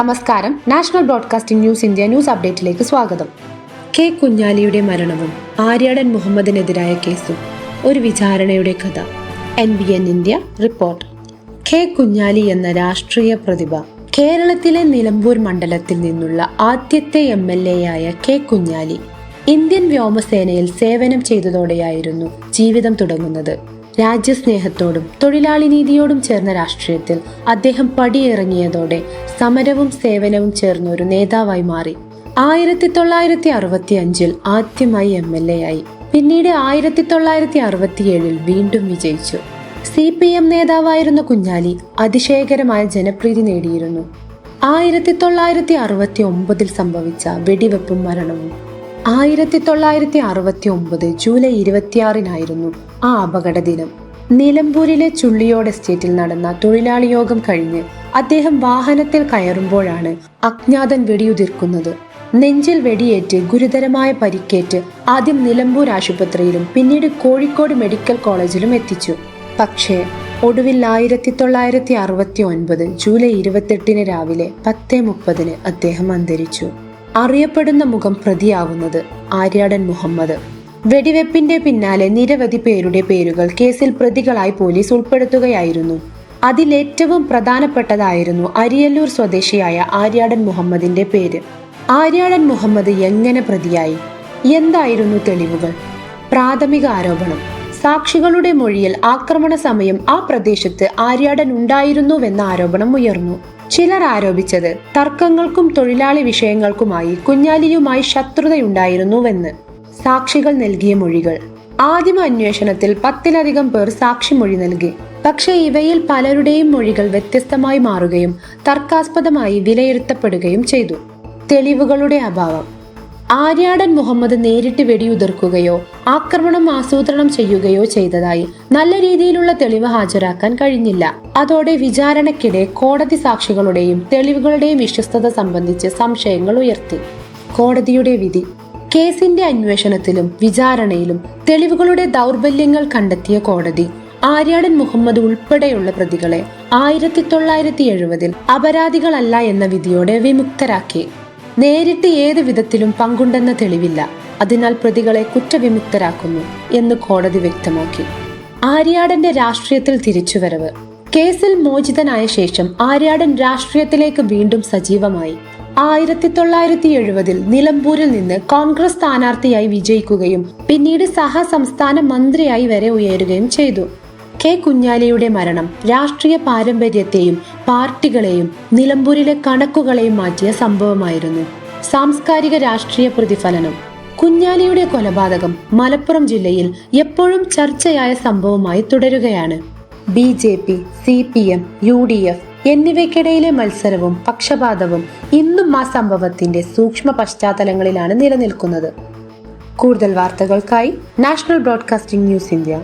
നമസ്കാരം. National broadcasting news India news അപ്ഡേറ്റിലേക്ക് സ്വാഗതം. കെ കുഞ്ഞാലിയുടെ മരണവും ആര്യാടൻ മുഹമ്മദിനെതിരായ കേസും ഒരു വിചാരണയുടെ കഥ. NBN India report. K Kunhali എന്ന രാഷ്ട്രീയ പ്രതിഭ കേരളത്തിലെ നിലമ്പൂർ മണ്ഡലത്തിൽ നിന്നുള്ള ആദ്യത്തെ MLA ആയ കെ കുഞ്ഞാലി ഇന്ത്യൻ വ്യോമസേനയിൽ സേവനം ചെയ്തതോടെയായിരുന്നു ജീവിതം തുടങ്ങുന്നത്. രാജ്യസ്നേഹത്തോടും തൊഴിലാളി നീതിയോടും ചേർന്ന രാഷ്ട്രീയത്തിൽ അദ്ദേഹം പടിയിറങ്ങിയതോടെ സമരവും സേവനവും ചേർന്ന ഒരു നേതാവായി മാറി. 1965 ആദ്യമായി MLA ആയി. പിന്നീട് 1967 വീണ്ടും വിജയിച്ചു. CPM നേതാവായിരുന്ന കുഞ്ഞാലി അതിശയകരമായ ജനപ്രീതി നേടിയിരുന്നു. 1969 സംഭവിച്ച വെടിവെപ്പും മരണവും. 1969 ജൂലൈ 26 ആ അപകട ദിനം. നിലമ്പൂരിലെ ചുള്ളിയോട് എസ്റ്റേറ്റിൽ നടന്ന തൊഴിലാളി യോഗം കഴിഞ്ഞ് അദ്ദേഹം വാഹനത്തിൽ കയറുമ്പോഴാണ് അജ്ഞാതൻ വെടിയുതിർക്കുന്നത്. നെഞ്ചിൽ വെടിയേറ്റ് ഗുരുതരമായ പരിക്കേറ്റ് ആദ്യം നിലമ്പൂർ ആശുപത്രിയിലും പിന്നീട് കോഴിക്കോട് മെഡിക്കൽ കോളേജിലും എത്തിച്ചു. പക്ഷേ ഒടുവിൽ 1969 ജൂലൈ 28 രാവിലെ 10:30 അദ്ദേഹം അന്തരിച്ചു. അറിയപ്പെടുന്ന മുഖം പ്രതിയാവുന്നത് ആര്യാടൻ മുഹമ്മദ്. വെടിവെപ്പിന്റെ പിന്നാലെ നിരവധി പേരുടെ പേരുകൾ കേസിൽ പ്രതികളായി പോലീസ് ഉൾപ്പെടുത്തുകയായിരുന്നു. അതിലേറ്റവും പ്രധാനപ്പെട്ടതായിരുന്നു അരിയല്ലൂർ സ്വദേശിയായ ആര്യാടൻ മുഹമ്മദിന്റെ പേര്. ആര്യാടൻ മുഹമ്മദ് എങ്ങനെ പ്രതിയായി? എന്തായിരുന്നു തെളിവുകൾ? പ്രാഥമിക ആരോപണം: സാക്ഷികളുടെ മൊഴിയിൽ ആക്രമണ സമയം ആ പ്രദേശത്ത് ആര്യാടൻ ഉണ്ടായിരുന്നുവെന്ന ആരോപണം ഉയർന്നു. ചിലർ ആരോപിച്ചത് തർക്കങ്ങൾക്കും തൊഴിലാളി വിഷയങ്ങൾക്കുമായി കുഞ്ഞാലിയുമായി ശത്രുതയുണ്ടായിരുന്നുവെന്ന്. സാക്ഷികൾ നൽകിയ മൊഴികൾ: ആദിമ അന്വേഷണത്തിൽ 10-ലധികം പേർ സാക്ഷിമൊഴി നൽകി. പക്ഷേ ഇവയിൽ പലരുടെയും മൊഴികൾ വ്യത്യസ്തമായി മാറുകയും തർക്കാസ്പദമായി വിലയിരുത്തപ്പെടുകയും ചെയ്തു. തെളിവുകളുടെ അഭാവം: ആര്യാടൻ മുഹമ്മദ് നേരിട്ട് വെടിയുതിർക്കുകയോ ആക്രമണം ആസൂത്രണം ചെയ്യുകയോ ചെയ്തതായി നല്ല രീതിയിലുള്ള തെളിവ് ഹാജരാക്കാൻ കഴിഞ്ഞില്ല. അതോടെ വിചാരണയ്ക്കിടെ കോടതി സാക്ഷികളുടെയും തെളിവുകളുടെയും വിശ്വസ്തത സംബന്ധിച്ച് സംശയങ്ങൾ ഉയർത്തി. കോടതിയുടെ വിധി: കേസിന്റെ അന്വേഷണത്തിലും വിചാരണയിലും തെളിവുകളുടെ ദൗർബല്യങ്ങൾ കണ്ടെത്തിയ കോടതി ആര്യാടൻ മുഹമ്മദ് ഉൾപ്പെടെയുള്ള പ്രതികളെ 1970 അപരാധികളല്ല എന്ന വിധിയോടെ വിമുക്തരാക്കി. നേരിട്ട് ഏത് വിധത്തിലും പങ്കുണ്ടെന്ന തെളിവില്ല, അതിനാൽ പ്രതികളെ കുറ്റവിമുക്തരാക്കുന്നു എന്ന് കോടതി വ്യക്തമാക്കി. ആര്യാടന്റെ രാഷ്ട്രീയത്തിൽ തിരിച്ചുവരവ്: കേസിൽ മോചിതനായ ശേഷം ആര്യാടൻ രാഷ്ട്രീയത്തിലേക്ക് വീണ്ടും സജീവമായി. 1970 നിലമ്പൂരിൽ നിന്ന് കോൺഗ്രസ് സ്ഥാനാർത്ഥിയായി വിജയിക്കുകയും പിന്നീട് സംസ്ഥാന മന്ത്രിയായി വരെ ഉയരുകയും ചെയ്തു. കെ കുഞ്ഞാലിയുടെ മരണം രാഷ്ട്രീയ പാരമ്പര്യത്തെയും പാർട്ടികളെയും നിലമ്പൂരിലെ കണക്കുകളെയും മാറ്റിയ സംഭവമായിരുന്നു. സാംസ്കാരിക രാഷ്ട്രീയ പ്രതിഫലനം: കുഞ്ഞാലിയുടെ കൊലപാതകം മലപ്പുറം ജില്ലയിൽ എപ്പോഴും ചർച്ചയായ സംഭവമായി തുടരുകയാണ്. BJP, CPM, UDF എന്നിവയ്ക്കിടയിലെ മത്സരവും പക്ഷപാതവും ഇന്നും ആ സംഭവത്തിന്റെ സൂക്ഷ്മ പശ്ചാത്തലങ്ങളിലാണ് നിലനിൽക്കുന്നത്. കൂടുതൽ വാർത്തകൾക്കായി നാഷണൽ ബ്രോഡ്കാസ്റ്റിംഗ് ന്യൂസ് ഇന്ത്യ.